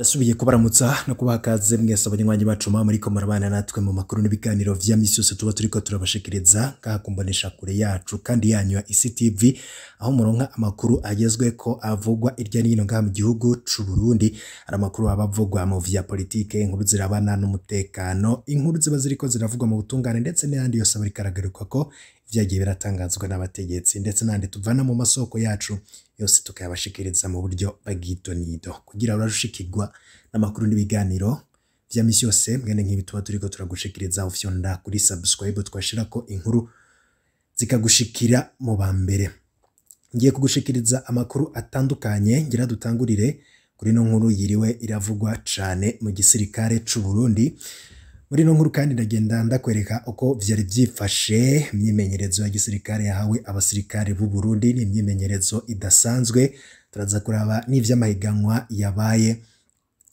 Ndasubiye kubaramutsa no kubakaze mwese abanywanyi bacu muriko murabana natwe mu makuru n'ibiganiro vya misi yose tuba turiko turabashikiriza ngaha kumbonesha kure yacu kandi yanyu ya ICTV, aho muronka amakuru agezweko avugwa irya nino ngaha mu gihugu c'u Burundi. Ari amakuru abavugwa mu vya politike, inkuru zirabana n'umutekano, inkuru ziba ziriko ziravugwa mu butungane ndetse n'ayandi yose abari karagaruka ko vyagiye biratangazwa n'abategetsi ndetse n'andi tuvana mu masoko yacu yose tukayabashikiriza mu buryo bagitonido kugira urashikirwa n'amakuru n'ibiganiro vya misi yose mwene nk'ibi tuba turiko turagushikiriza ufyonda kuri subscribe twashirako inkuru zikagushikira mu bambere. Ngiye kugushikiriza amakuru atandukanye, ngira dutangurire kuri no nkuru yiriwe iravugwa cane mu gisirikare c'u Burundi. Muri no nkuru kandi ndagenda ndakwereka uko vyari vyifashe imyimenyerezo ya gisirikare yahawe abasirikare b'u Burundi. Ni imyimenyerezo idasanzwe, turaza kuraba n'ivy'amahiganwa yabaye.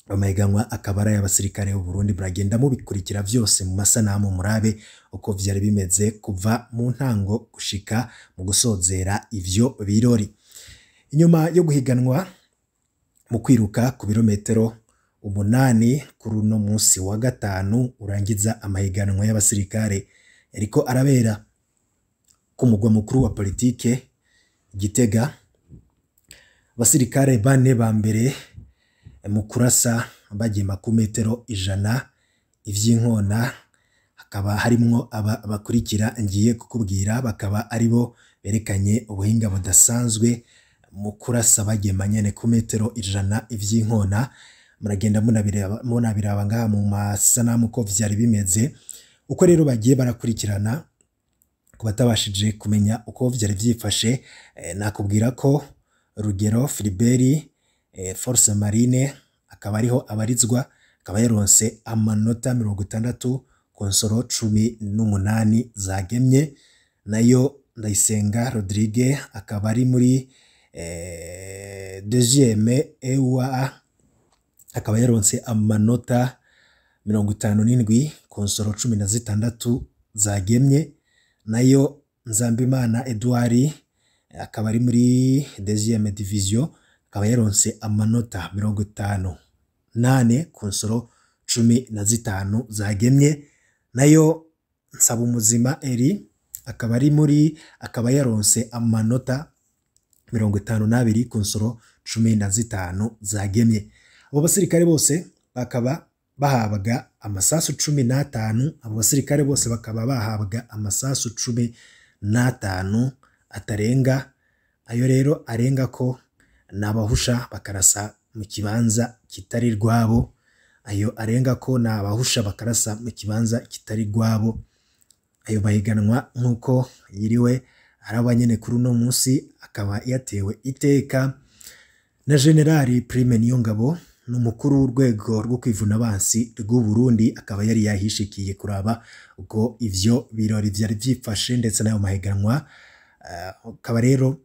Amahiganwa akaba ari y'abasirikare b'u Burundi, muragenda mubikurikira vyose mu masanamu murabe uko vyari bimeze kuva mu ntango gushika mu gusozera ivyo birori. Inyuma yo guhiganwa mu kwiruka ku birometero 8 kuri uno munsi wa gatanu urangiza amahiganwa y'abasirikare yariko arabera ku mugwa mukuru wa politike Gitega. Abasirikare bane ba mbere mu kurasa bagiye ku metero 100 ivy'inkona, hakaba harimwo abakurikira ngiye kukubwira, bakaba aribo berekanye ubuhinga budasanzwe mu kurasa bagiye manyene ku metero 100 ivy'inkona. Muragenda munabiraba ngaha mu masanamu ko vyari bimeze uko rero bagiye barakurikirana. Ku batabashije kumenya uko vyari vyifashe, nakubwira ko Rugero Philibert Force Marine akaba ariho abarizwa, akaba yaronse amanota 60 ku nsoro 18 zagemye. Nayo Ndayisenga Rodrigue akaba ari muri deuxième EUA, akaba yaronse amanota 57 ku nsoro 16 zagemye. Nayo Nzambimana Edouard akaba ari muri deuxième division, akaba yaronse amanota 58 ku nsoro 15 zagemye. Nayo Nsabumuzima Eri akaba yaronse amanota 52 ku nsoro 15 zagemye. Abo basirikare bose bakaba bahabwa amasasu 15, abo basirikare bose bakaba bahabwa amasasu 15 atarenga. Ayo rero arenga ko nabahusha bakarasa mu kibanza kitari rwabo, ayo arenga ko nabahusha bakarasa mu kibanza kitari rwabo. Ayo bahiganwa nkuko yiriwe arabanyene kuri uno munsi akaba yatewe iteka na General Prime Niyongabo, n'umukuru w'urwego rwo kwivuna abansi rw'u Burundi, akaba yari yahishikiye kuraba uko ivyo birori vyari vyifashe ndetse nayo mahiganwa. Akaba rero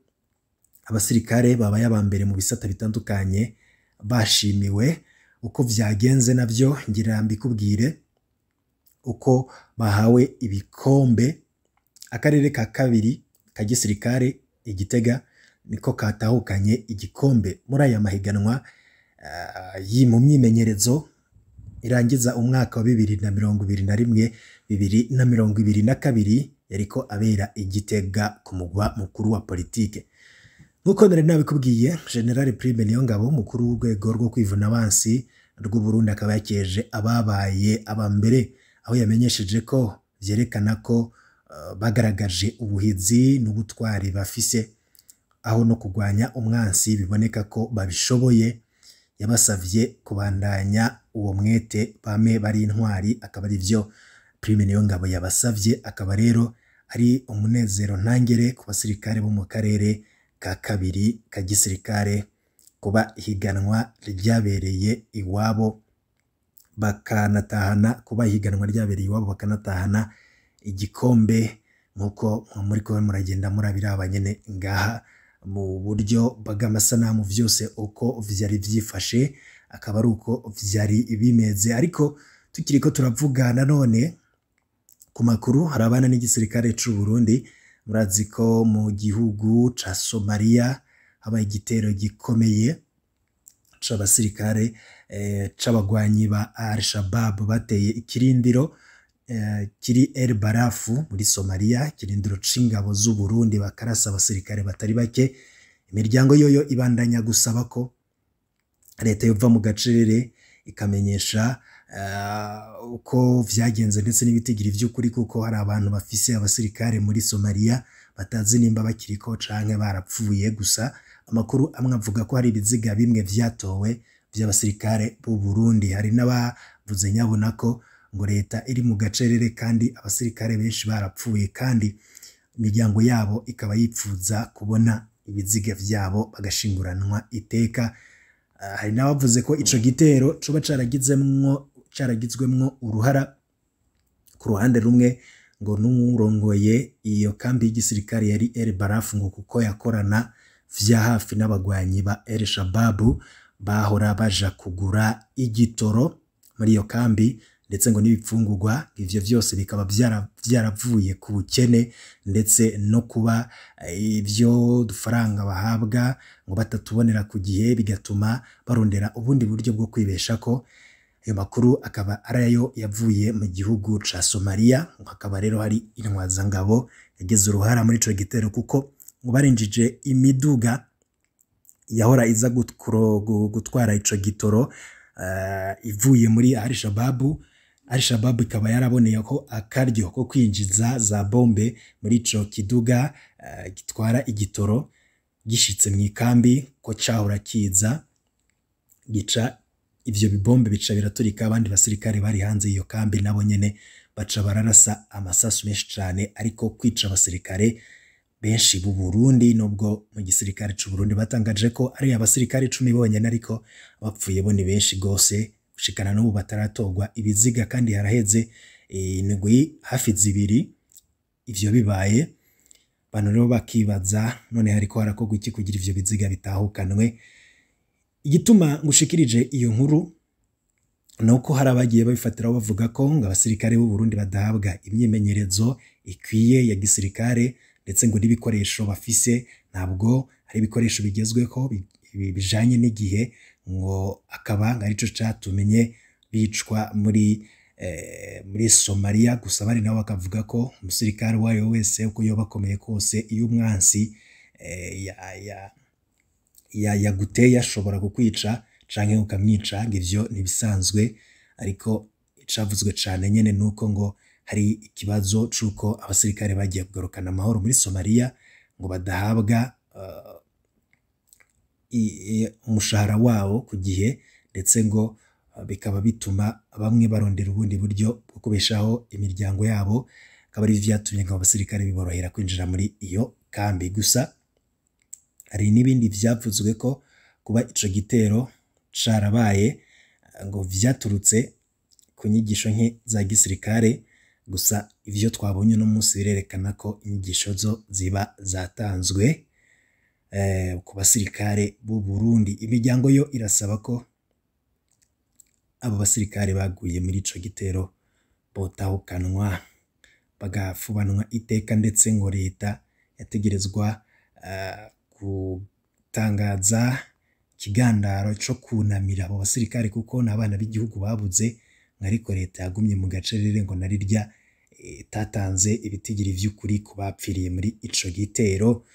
abasirikare babaye abambere mu bisata bitandukanye bashimiwe uko vyagenze. Navyo ngira mbikubwire uko bahawe ibikombe. Akarere ka kabiri ka gisirikare Igitega niko katahukanye igikombe muri aya mahiganwa mu myimenyerezo irangiza umwaka wa 2021 2022 yariko abera Igitega ku mugwa mukuru wa politike. Nkuko nari nabikubwiye, General Prime Niyongabo, mukuru w'urwego rwo kwivuna abansi rw'u Burundi, akaba yakeje ababaye abambere, aho yamenyesheje ko vyerekana ko bagaragaje ubuhizi n'ubutwari bafise, aho no kugwanya umwansi biboneka ko babishoboye. Yabasavye kubandanya uwo mwete bame bari intwari, akaba ari vyo Prime Niyongabo yabasavye. Akaba rero ari umunezero ntangere ku basirikare bo mu karere ka kabiri ka gisirikare kuba higanwa ryabereye iwabo bakanatahana igikombe, nkuko muri ko muragenda murabiraba nyene ngaha mu buryo bw'amasanamu vyose uko vyari vyifashe, akaba ari uko vyari bimeze. Ariko tukiriko turavugana none ku makuru harabana n'igisirikare c'u Burundi. Murazi ko mu gihugu ca Somalia habaye igitero gikomeye c'abasirikare c'abagwanyi ba Al-Shabaab bateye ikirindiro kiri El Barafu muri Somalia, ikirindiro c'ingabo z'u Burundi bakarasa abasirikare batari bake. Imiryango yoyo ibandanya gusaba ko leta yova mu gacerere ikamenyesha uko vyagenze ndetse n'ibitigiri vy'ukuri, kuko hari abantu bafise abasirikare muri Somalia batazi nimba bakiriko canke barapfuye. Gusa amakuru amwe avuga ko hari ibiziga bimwe vyatowe vy'abasirikare b'u Burundi. Hari n'abavuze nyabona ko ngo leta iri mu gacerere kandi abasirikare benshi barapfuye, kandi imiryango yabo ikaba yipfuza kubona ibiziga vyabo bagashinguranwa iteka. Hari n'abavuze ko ico gitero coba caragizwemwo uruhara ku ruhande rumwe ngo n'urongoye iyo kambi y'igisirikare yari El Barafu, ngo kuko yakorana vya hafi n'abagwanyi ba Al-Shabaab bahora baja kugura igitoro muri iyo kambi, ndetse ngo n'ibipfungurwa ivyo vyose bikaba vyaravuye ku bukene ndetse no kuba ivyo dufaranga bahabwa ngo batatubonera ku gihe, bigatuma barondera ubundi buryo bwo kwibeshako. Ayo makuru akaba arayo yavuye mu gihugu ca Somalia. Hakaba rero hari intwazangabo yageze uruhara muri ico gitero, kuko ngo barinjije imiduga yahora iza gutwara ico gitoro ivuye muri Al-Shabaab. Al-Shabaab ikaba yaraboneye ko akaryo ko kwinjiza za bombe muri ico kiduga gitwara igitoro gishitse mu ikambi, ko cahora kiza gica ivyo bibombe bica biraturika. Abandi basirikare bari hanze iyo kambi nabo nyene baca bararasa amasasu menshi cane, ariko kwica abasirikare benshi b'u Burundi. Nubwo mu gisirikare c'u Burundi batangaje ko ari abasirikare 10 bonyene, ariko abapfuye bo ni benshi gose, gushikana n'ubu bataratorwa ibiziga, kandi haraheze indwi hafi zibiri ivyo bibaye. Bano rero bakibaza none hariko harakorwa iki kugira ivyo biziga bitahukanwe. Igituma ngushikirije iyo nkuru nuko hari abagiye babifatiraho bavuga ko ngo abasirikare b'u Burundi badahabwa imyimenyerezo ikwiye ya gisirikare, ndetse ngo n'ibikoresho bafise ntabwo hari ibikoresho bigezweho bijanye n'igihe, ngo akaba arico catumenye bicwa muri Somalia. Gusa bari nabo bakavuga ko umusirikare wayo wese uko yoba akomeye kose, iyo umwansi yaguteye ashobora kukwica canke ukamwica, ngo ivyo ntibisanzwe. Ariko icavuzwe cane nyene nuko ngo hari ikibazo c'uko abasirikare bagiye kugarukana amahoro muri Somalia, ngo badahabwa umushahara wabo ku gihe, ndetse ngo bikaba bituma bamwe barondera ubundi buryo bwo kubeshaho imiryango yabo. Akaba ari vyatumye ngo abasirikare biborohera kwinjira muri iyo kambi. Gusa hari n'ibindi vyavuzwe ko kuba ico gitero carabaye ngo vyaturutse ku nyigisho nke za gisirikare. Gusa ivyo twabonye no munsi birerekana ko inyigisho zo ziba zatanzwe ku basirikare b'u Burundi. Imiryango yo irasaba ko abo basirikare baguye muri ico gitero botahukanwa bagafubanwa iteka, ndetse ngo leta yategerezwa gutangaza ikigandaro co kunamira abo basirikare, kuko n'abana b'igihugu babuze. Ariko leta yagumye mu gacerere ngo narirya tatanze ibitigiri vy'ukuri ku bapfiriye muri ico gitero.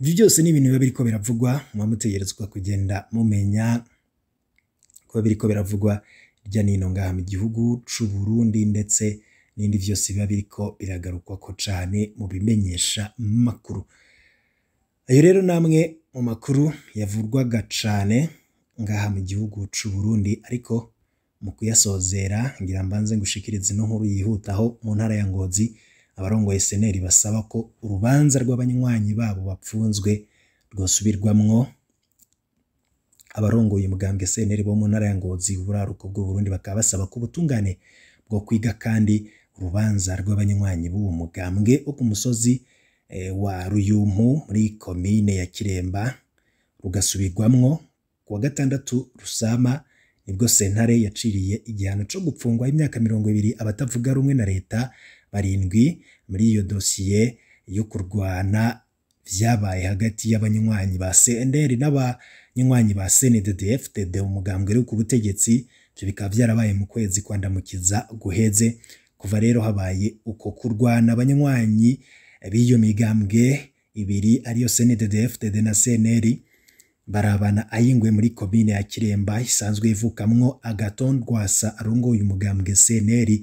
Ivyo byose ni ibintu biba biriko biravugwa, mutegerezwa kugenda mumenya ko biriko biravugwa irya nino ngaha mu gihugu c'u Burundi, ndetse n'indi vyose biba biriko biragarukwa ko cane mu bimenyesha makuru. Ayo rero namwe mu makuru yavurwaga cane ngaha mu gihugu c'u Burundi. Ariko mu kuyasozera ngira mbanze ngushikirize no nkuru yihutaho mu ntara ya Ngozi. Abarongoye SNL basaba ko urubanza rw'abanywanyi babo bapfunzwe rwosubirwamwo. Abarongoye umugambwe SNL bo mu ntara ya Ngozi uburaruko bw'u Burundi bakaba basaba ko ubutungane bwo kwiga kandi urubanza rw'abanywanyi b'uwo mugambwe wo ku musozi wa Ruyumpu muri komine ya Kiremba rugasubirwamwo. Ku wa gatandatu Rusama nibwo sentare yaciriye igihano co gupfungwa imyaka 20 abatavuga rumwe na leta 7 muri iyo dosiye yo kurwana vyabaye hagati y'abanywanyi ba CNL n'abanywanyi ba CNDD-FDD umugambwe uri ku butegetsi. Ivyo bikaba vyarabaye mu kwezi kwa Ndamukiza guheze. Kuva rero habaye uko kurwana abanywanyi b'iyo migambwe ibiri ariyo CNDD-FDD na CNL barabana ayingwe muri komine ya Kiremba isanzwe ivukamwo Agathon Rwasa arongoye umugambwe CNL,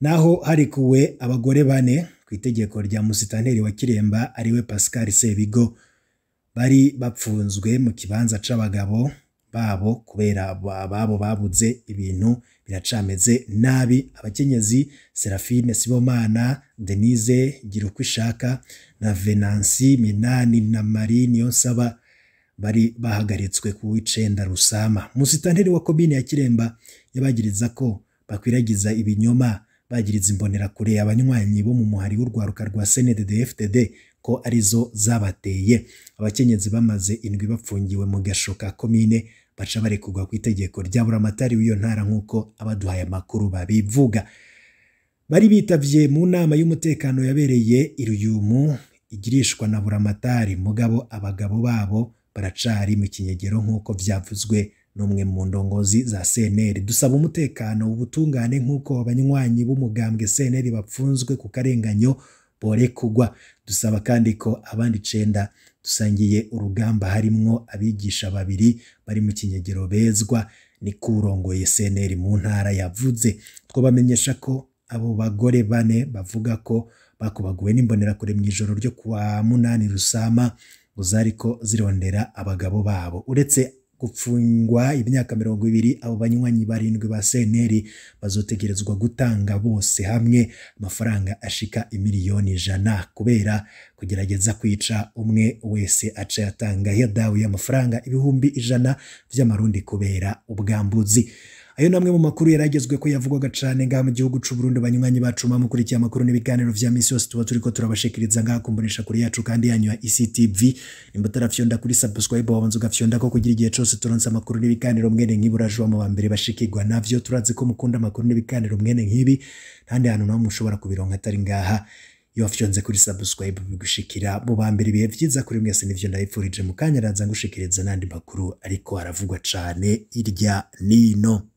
naho harikuwe abagore bane ku itegeko rya musitanteri wa Kiremba ariwe Pascal Sebigo bari bapfunzwe mu kibanza c'abagabo babo kubera ababo babuze ibintu biracameze nabi. Abakenyezi Serafine Sibomana, Denise Girukwishaka na Venansi Minani na Marie Niyonsaba bari bahagaritswe ku 9 Rusama. Musitanteri wa komine ya Kiremba yabagiriza ko bakwiragiza ibinyoma, bagiriza imbonera kure abanywanyi bo mu muhari w'urwaruka rwa CNDD-FDD ko arizo zabateye. Abakenyezi bamaze indwi bapfungiwe mu gashoka komine baca barekurwa ku itegeko rya buramatari w'iyo ntara nk'uko abaduhaye amakuru babivuga. Bari bitavye mu nama y'umutekano yabereye Iruyumu igirishwa na buramatari, mugabo abagabo babo baracari mu kinyegero nk'uko vyavuzwe n'umwe mu ndongozi za CNL. Dusaba umutekano ubutungane nk'uko abanywanyi b'umugambwe CNL bapfunzwe ku karenganyo borekugwa. Dusaba kandi ko abandi 9 dusangiye urugamba harimwo abigisha 2 bari mu kinyegero bezwa, ni kurongoye CNL mu ntara yavuze. Twobamenyesha ko abo bagore bane bavuga ko bakubaguwe n'imbonera kure mu ijoro ryo kuwa 8 Rusama uzariko zirondera abagabo babo. Uretse gupfungwa imyaka 20, abo banywanyi 7 ba CNL bazotegerezwa gutanga bose hamwe amafaranga ashika imiliyoni 100 kubera kugerageza kwica umwe wese aca yatanga yadawu y'amafaranga ibihumbi 100 vy'amarundi kubera ubwambuzi. Ayo namwe mu makuru yaragezwe ko yavugwaga cane ngaha mu gihugu c'u Burundi. Banywanyi bacuma mukurikiye amakuru n'ibiganiro vya misi yose tuba turiko turabashikiriza ngaha kumbonesha kuri yacu kandi yanyu ya ICTV. Nimba tarafyonda kuri subscribe wabanza ugafyonda ko kugira igihe cose turonse amakuru n'ibiganiro mwene nk'iburaje mu bambere bashikirwa navyo. Turazi ko mukunda amakuru n'ibiganiro mwene nk'ibi kandi hano naho mushobora kubironka atari ngaha. Iyo wafyonze kuri subscribe bigushikira mu bambere ibihe vyiza kuri mwese. Nivyo ndabipfurije mu kanya raza ngushikiriza nandi makuru ariko aravugwa cane irya nino.